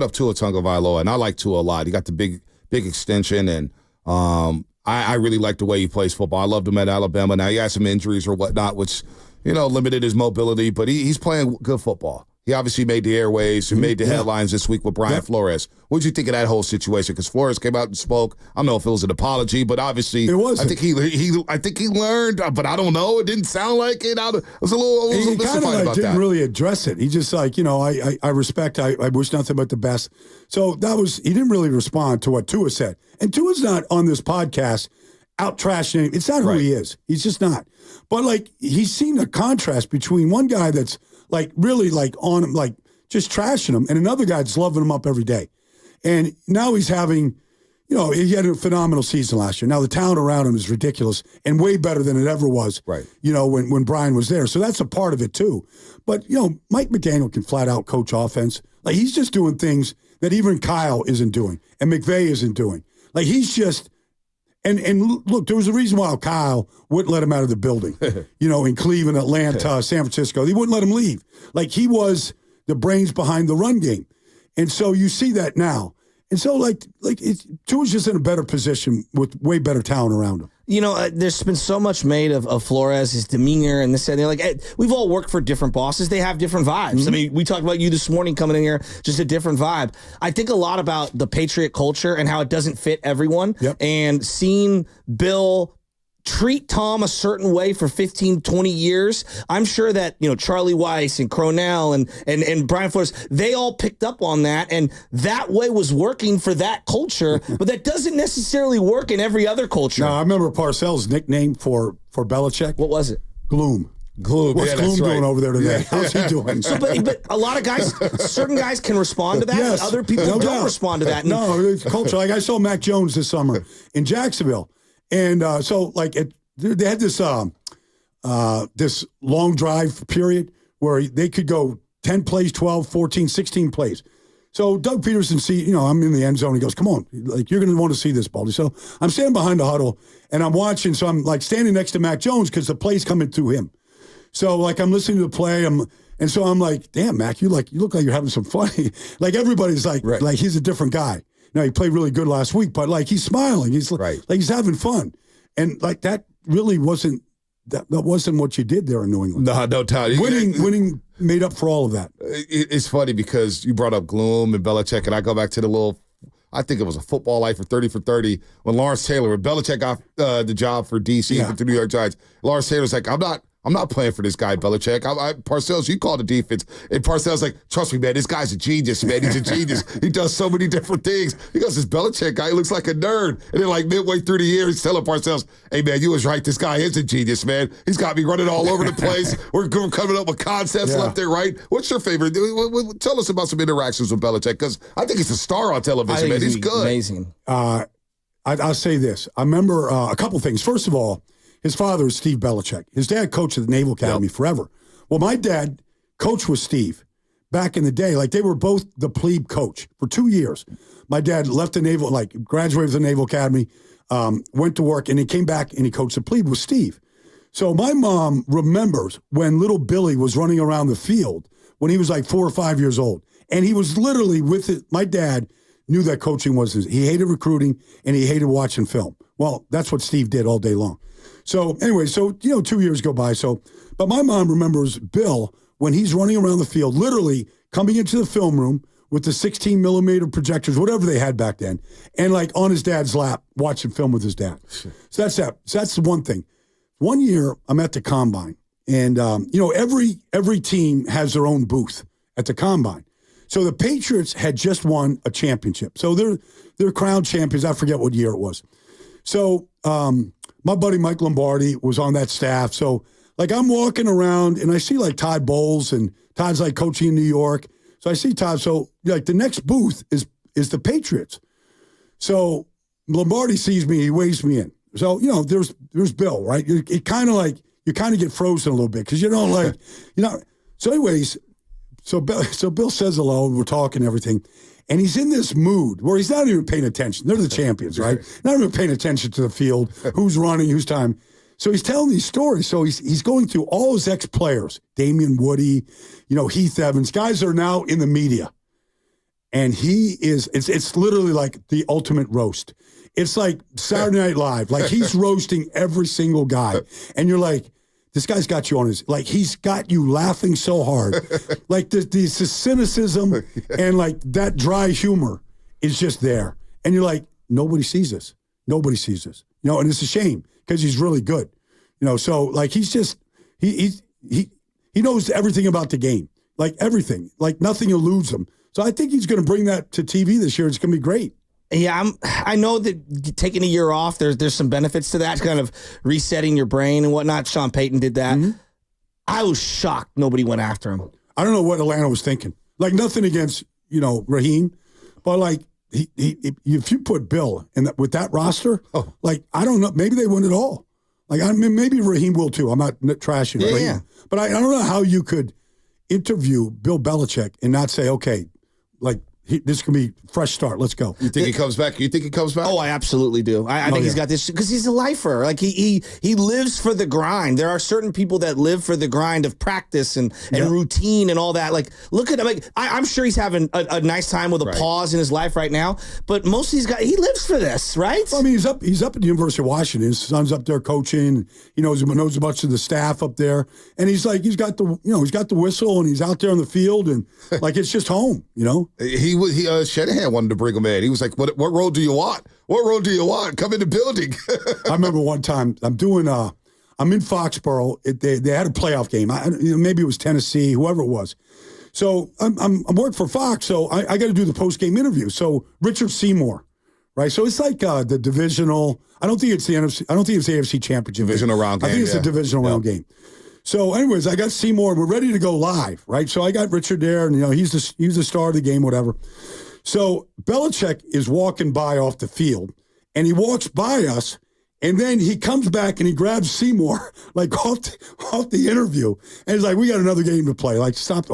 Up Tua Tagaviloa, and I like Tua a lot. He got the big extension, and I really like the way he plays football. I loved him at Alabama. Now he had some injuries or whatnot, which limited his mobility, but he's playing good football. He obviously made the airways and made the headlines this week with Brian Flores. What did you think of that whole situation? Because Flores came out and spoke. I don't know if it was an apology, but obviously it wasn't. I think he learned, but I don't know. It didn't sound like it. I was a little mystified about that. He didn't really address it. He just I respect. I wish nothing but the best. So he didn't really respond to what Tua said. And Tua's not on this podcast out trashing him. It's not who he is. He's just not. But he's seen the contrast between one guy that's really on him, just trashing him, and another guy that's loving him up every day. And now he's having, he had a phenomenal season last year. Now the talent around him is ridiculous and way better than it ever was, when Brian was there. So that's a part of it too. But, Mike McDaniel can flat out coach offense. He's just doing things that even Kyle isn't doing and McVay isn't doing. He's just... And look, there was a reason why Kyle wouldn't let him out of the building, in Cleveland, Atlanta, San Francisco. He wouldn't let him leave. He was the brains behind the run game. And so you see that now. And so, Tua's just in a better position with way better talent around him. There's been so much made of Flores, his demeanor, and this and that. We've all worked for different bosses. They have different vibes. Mm-hmm. I mean, we talked about you this morning coming in here, just a different vibe. I think a lot about the Patriot culture and how it doesn't fit everyone. Yep. And seeing Bill treat Tom a certain way for 15, 20 years. I'm sure that, Charlie Weiss and Cronell and Brian Flores, they all picked up on that, and that way was working for that culture, but that doesn't necessarily work in every other culture. No, I remember Parcells' nickname for Belichick. What was it? Gloom. What's Gloom doing over there today? How's he doing? So, but a lot of guys, certain guys can respond to that, and other people don't respond to that. No, it's culture. I saw Mac Jones this summer in Jacksonville. And they had this this long drive period where they could go 10 plays, 12, 14, 16 plays. So Doug Peterson I'm in the end zone. He goes, come on, you're going to want to see this, Baldy. So I'm standing behind the huddle, and I'm watching. So I'm standing next to Mac Jones because the play's coming through him. So I'm listening to the play. And so I'm like, damn, Mac, you look like you're having some fun. Everybody's like he's a different guy. Now, he played really good last week, but he's smiling. He's he's having fun. And that really wasn't that wasn't what you did there in New England. No doubt. Winning made up for all of that. It's funny because you brought up Gloom and Belichick, and I go back to I think it was a Football Life for 30 for 30 when Lawrence Taylor, when Belichick got the job for D.C. for the New York Giants. Lawrence Taylor's like, I'm not playing for this guy, Belichick. Parcells, you call the defense. And Parcells like, trust me, man, this guy's a genius, man. He's a genius. He does so many different things. He goes, this Belichick guy, he looks like a nerd. And then midway through the year, he's telling Parcells, hey, man, you was right. This guy is a genius, man. He's got me running all over the place. We're coming up with concepts left and right. What's your favorite? Tell us about some interactions with Belichick, because I think he's a star on television, man. He's good. Amazing. I'll say this. I remember a couple things. First of all, his father is Steve Belichick. His dad coached at the Naval Academy forever. Well, my dad coached with Steve back in the day. They were both the plebe coach for 2 years. My dad left the Naval, graduated from the Naval Academy, went to work, and he came back and he coached the plebe with Steve. So my mom remembers when little Billy was running around the field when he was 4 or 5 years old. And he was literally with it. My dad knew that coaching was he hated recruiting and he hated watching film. Well, that's what Steve did all day long. So anyway, 2 years go by. But my mom remembers Bill when he's running around the field, literally coming into the film room with the 16 millimeter projectors, whatever they had back then, and on his dad's lap watching film with his dad. So that's that. So that's the one thing. One year I'm at the combine, and every team has their own booth at the combine. So the Patriots had just won a championship. So they're crowned champions. I forget what year it was. So my buddy Mike Lombardi was on that staff. So I'm walking around and I see Todd Bowles, and Todd's coaching in New York. So I see Todd. So the next booth is the Patriots. So Lombardi sees me, he waves me in. So, there's Bill, right? You kind of get frozen a little bit because So anyways, so Bill says hello, we're talking and everything. And he's in this mood where he's not even paying attention. They're the champions, right? Not even paying attention to the field, who's running, who's time. So he's telling these stories. So he's going through all his ex-players, Damian Woody, Heath Evans, guys that are now in the media. and he is. It's literally like the ultimate roast. It's like Saturday Night Live. Like he's roasting every single guy, and you're like, this guy's got you on his. Like he's got you laughing so hard, like the cynicism and like that dry humor is just there, and you're like, nobody sees this. Nobody sees this. And it's a shame because he's really good. So like he's just he knows everything about the game, like everything, like nothing eludes him. So I think he's going to bring that to TV this year. It's going to be great. Yeah, I know that taking a year off, there's some benefits to that, kind of resetting your brain and whatnot. Sean Payton did that. Mm-hmm. I was shocked nobody went after him. I don't know what Atlanta was thinking. Like nothing against Raheem, but like if you put Bill with that roster, like I don't know, maybe they win it all. Like I mean, maybe Raheem will too. I'm not trashing Raheem, but I don't know how you could interview Bill Belichick and not say, okay, like. This can be a fresh start. Let's go. You think he comes back? Oh, I absolutely do. I think he's got this because he's a lifer. Like he lives for the grind. There are certain people that live for the grind of practice and routine and all that. Like look at him. Like I'm sure he's having a nice time with a pause in his life right now. But most of these guys, he lives for this, right? Well, I mean, he's up at the University of Washington. His son's up there coaching. He knows a bunch of the staff up there, and he's got the whistle, and he's out there on the field, and like it's just home. Shanahan wanted to bring him in. He was like, "What role do you want? What role do you want? Come in the building." I remember one time I'm in Foxborough. They had a playoff game. Maybe it was Tennessee, whoever it was. So I'm working for Fox, so I got to do the post game interview. So Richard Seymour, right? So it's like the divisional. I don't think it's the NFC. I don't think it's the AFC Championship divisional round game. I think it's the divisional round game. So, anyways, I got Seymour. We're ready to go live, right? So I got Richard there, and he's the star of the game, whatever. So Belichick is walking by off the field, and he walks by us, and then he comes back and he grabs Seymour like off the interview, and he's like, "We got another game to play." Like, stop.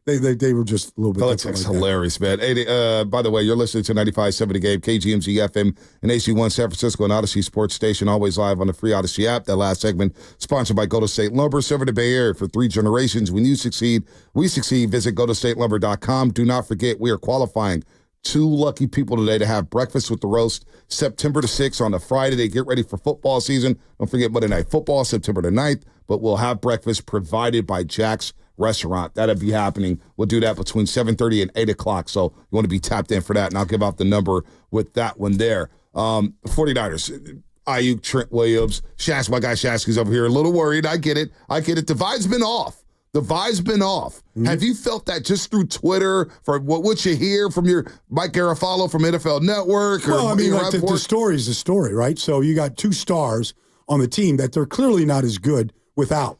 They were just a little bit. Belichick's hilarious, man. Hey, by the way, you're listening to 95.7 The Game, KGMZ FM, and AC1 San Francisco, and Odyssey Sports Station, always live on the free Odyssey app. That last segment sponsored by Golden State Lumber, serving the Bay Area for 3 generations. When you succeed, we succeed. Visit GoldenStateLumber.com. Do not forget, we are qualifying 2 lucky people today to have breakfast with the roast September the 6th on a Friday. They get ready for football season. Don't forget Monday Night Football, September the 9th, but we'll have breakfast provided by Jack's Restaurant. That'll be happening. We'll do that between 7:30 and 8 o'clock. So you want to be tapped in for that, and I'll give out the number with that one there. 49ers, Ayuk, Trent Williams, my guy Shasky's over here a little worried. I get it. The vibe's been off. Mm-hmm. Have you felt that just through Twitter, for what you hear from your Mike Garafalo from NFL Network? Well, I mean, like the story's the story, right? So you got 2 stars on the team that they're clearly not as good without.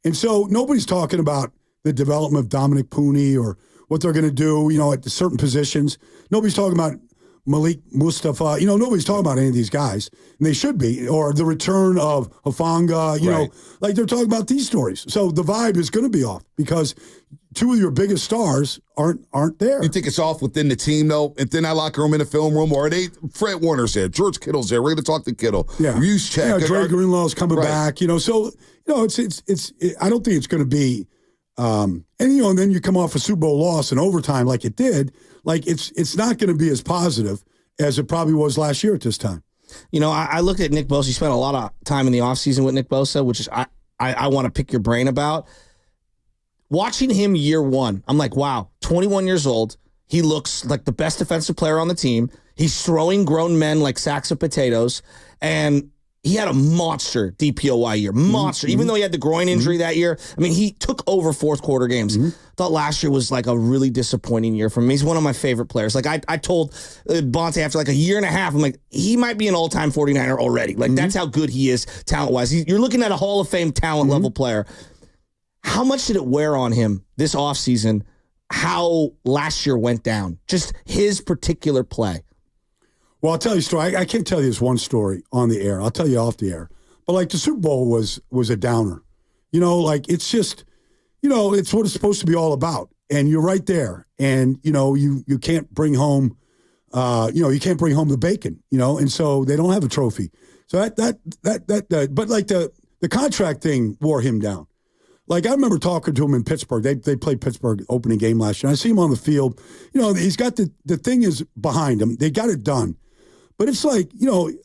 And so nobody's talking about the development of Dominic Pooney or what they're going to do, at certain positions. Nobody's talking about Malik Mustafa. Nobody's talking about any of these guys, and they should be. Or the return of Hufanga, like they're talking about these stories. So the vibe is going to be off because 2 of your biggest stars aren't there. You think it's off within the team, though? Within that locker room, in the film room, or are they? Fred Warner's there, George Kittle's there. We're going to talk to Kittle. Yeah, check. Yeah, Dre Greenlaw's coming back. So it's. I don't think it's going to be. And then you come off a Super Bowl loss in overtime like it did. Like it's not going to be as positive as it probably was last year at this time. I looked at Nick Bosa. You spent a lot of time in the offseason with Nick Bosa, which is I want to pick your brain about. Watching him year one, I'm like, wow, 21 years old. He looks like the best defensive player on the team. He's throwing grown men like sacks of potatoes. And he had a monster DPOY year. Monster. Mm-hmm. Even though he had the groin injury that year, I mean, he took over fourth quarter games. Mm-hmm. Thought last year was like a really disappointing year for me. He's one of my favorite players. Like I told Bonte after like a year and a half, I'm like, he might be an all-time 49er already. Like that's how good he is talent-wise. You're looking at a Hall of Fame talent level player. How much did it wear on him this offseason, how last year went down? Just his particular play. Well, I'll tell you a story. I can't tell you this one story on the air. I'll tell you off the air. But, like, the Super Bowl was a downer. Like, it's just, it's what it's supposed to be all about. And you're right there. And, you can't bring home, you can't bring home the bacon, and so they don't have a trophy. So that but, like, the contract thing wore him down. Like, I remember talking to him in Pittsburgh. They played Pittsburgh opening game last year. I see him on the field. He's got the thing is behind him. They got it done. But it's like,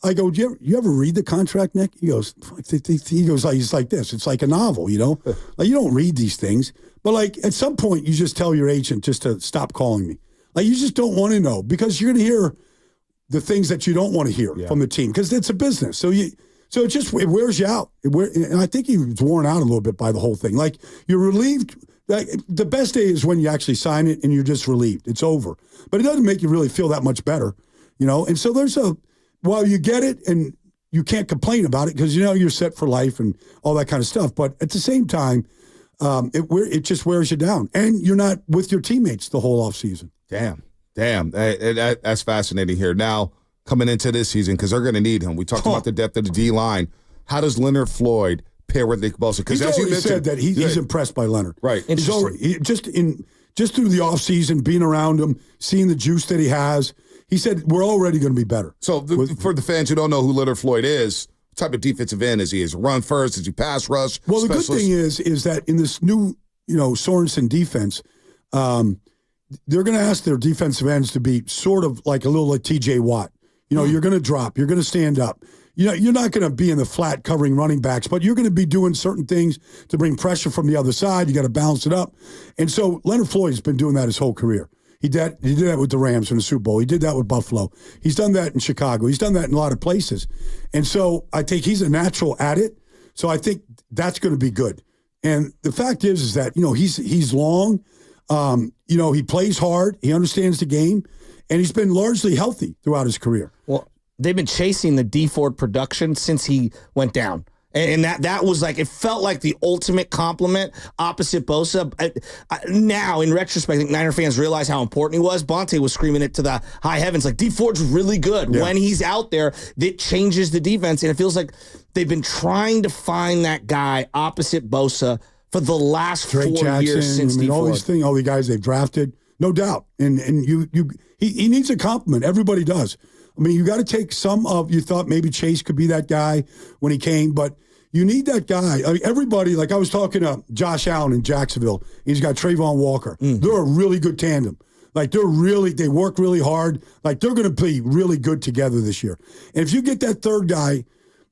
I go, you ever read the contract, Nick? He goes, he's like this. It's like a novel, Like, you don't read these things. But, like, at some point, you just tell your agent just to stop calling me. Like, you just don't want to know because you're going to hear the things that you don't want to hear from the team because it's a business. So it wears you out. And I think he was worn out a little bit by the whole thing. Like, you're relieved. Like, the best day is when you actually sign it and you're just relieved. It's over. But it doesn't make you really feel that much better, And so while you get it and you can't complain about it because, you're set for life and all that kind of stuff. But at the same time, it just wears you down. And you're not with your teammates the whole offseason. Damn. That's fascinating here. Now, coming into this season, because they're going to need him. We talked about the depth of the D-line. How does Leonard Floyd pair with Nick Bosa? Because as you said that he's impressed by Leonard. Right. He's already, just through the offseason, being around him, seeing the juice that he has, he said, we're already going to be better. So for the fans who don't know who Leonard Floyd is, what type of defensive end is he? Is he run first? Is he pass rush? Well, the good thing is that in this new, Sorensen defense, they're going to ask their defensive ends to be sort of like a little like T.J. Watt. You're going to drop. You're going to stand up. You're not going to be in the flat covering running backs, but you're going to be doing certain things to bring pressure from the other side. You got to balance it up. And so Leonard Floyd's been doing that his whole career. He did that with the Rams in the Super Bowl. He did that with Buffalo. He's done that in Chicago. He's done that in a lot of places. And so I think he's a natural at it. So I think that's going to be good. And the fact is that, he's long. He plays hard. He understands the game. And he's been largely healthy throughout his career. Well, they've been chasing the D Ford production since he went down. And that was like, it felt like the ultimate compliment opposite Bosa. Now, in retrospect, I think Niner fans realize how important he was. Bonte was screaming it to the high heavens. Like, D Ford's really good. Yeah. When he's out there, it changes the defense. And it feels like they've been trying to find that guy opposite Bosa for the last Drake 4 Jackson, years since D Ford. All these things, all the guys they've drafted, no doubt. And he needs a compliment. Everybody does. I mean, you got to take some of, you thought maybe Chase could be that guy when he came, but you need that guy. I mean, everybody, like I was talking to Josh Allen in Jacksonville. He's got Trayvon Walker. They're a really good tandem. Like, they work really hard. Like, they're going to be really good together this year. And if you get that third guy,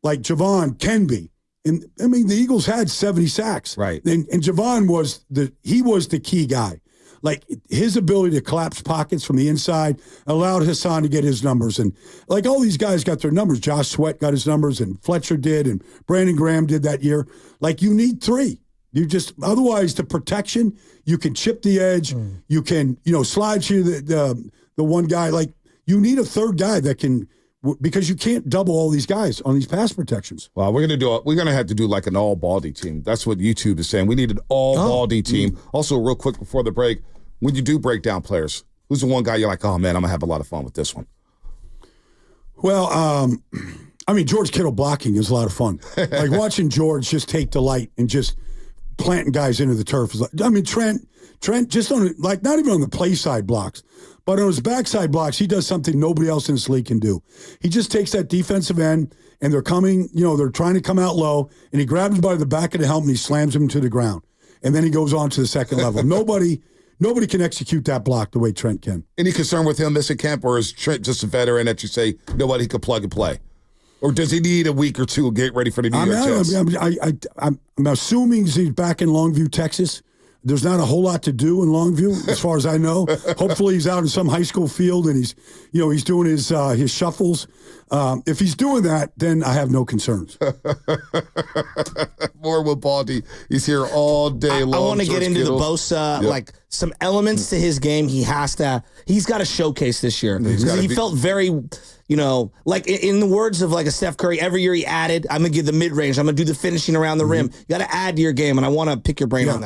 like Javon can be, and I mean, the Eagles had 70 sacks. Right. And Javon was the key guy. Like, his ability to collapse pockets from the inside allowed Hassan to get his numbers. And, like, all these guys got their numbers. Josh Sweat got his numbers, and Fletcher did, and Brandon Graham did that year. Like, you need three. Otherwise, the protection, you can chip the edge. You can, slide through the one guy. Like, you need a third guy that can, because you can't double all these guys on these pass protections. Well, we're gonna have to do like an all Baldy team. That's what YouTube is saying. We need an all Baldy team. Also, real quick before the break, when you do break down players, who's the one guy you're like, oh man, I'm gonna have a lot of fun with this one? Well, I mean, George Kittle blocking is a lot of fun. Like, watching George just take delight and just planting guys into the turf is like, I mean, Trent just on, like, not even on the play side blocks, but on his backside blocks, he does something nobody else in this league can do. He just takes that defensive end, and they're coming, they're trying to come out low, and he grabs him by the back of the helmet and he slams him to the ground. And then he goes on to the second level. Nobody can execute that block the way Trent can. Any concern with him missing camp, or is Trent just a veteran that you say, nobody could plug and play? Or does he need a week or two to get ready for the New York Jets? I'm assuming he's back in Longview, Texas. There's not a whole lot to do in Longview, as far as I know. Hopefully, he's out in some high school field and he's doing his shuffles. If he's doing that, then I have no concerns. More with Baldy. He's here all day long. I want to get into the Bosa, like some elements to his game. He's got to showcase this year. He felt very, like in the words of like a Steph Curry, every year he added, I'm going to give the mid-range, I'm going to do the finishing around the rim. You got to add to your game, and I want to pick your brain on that.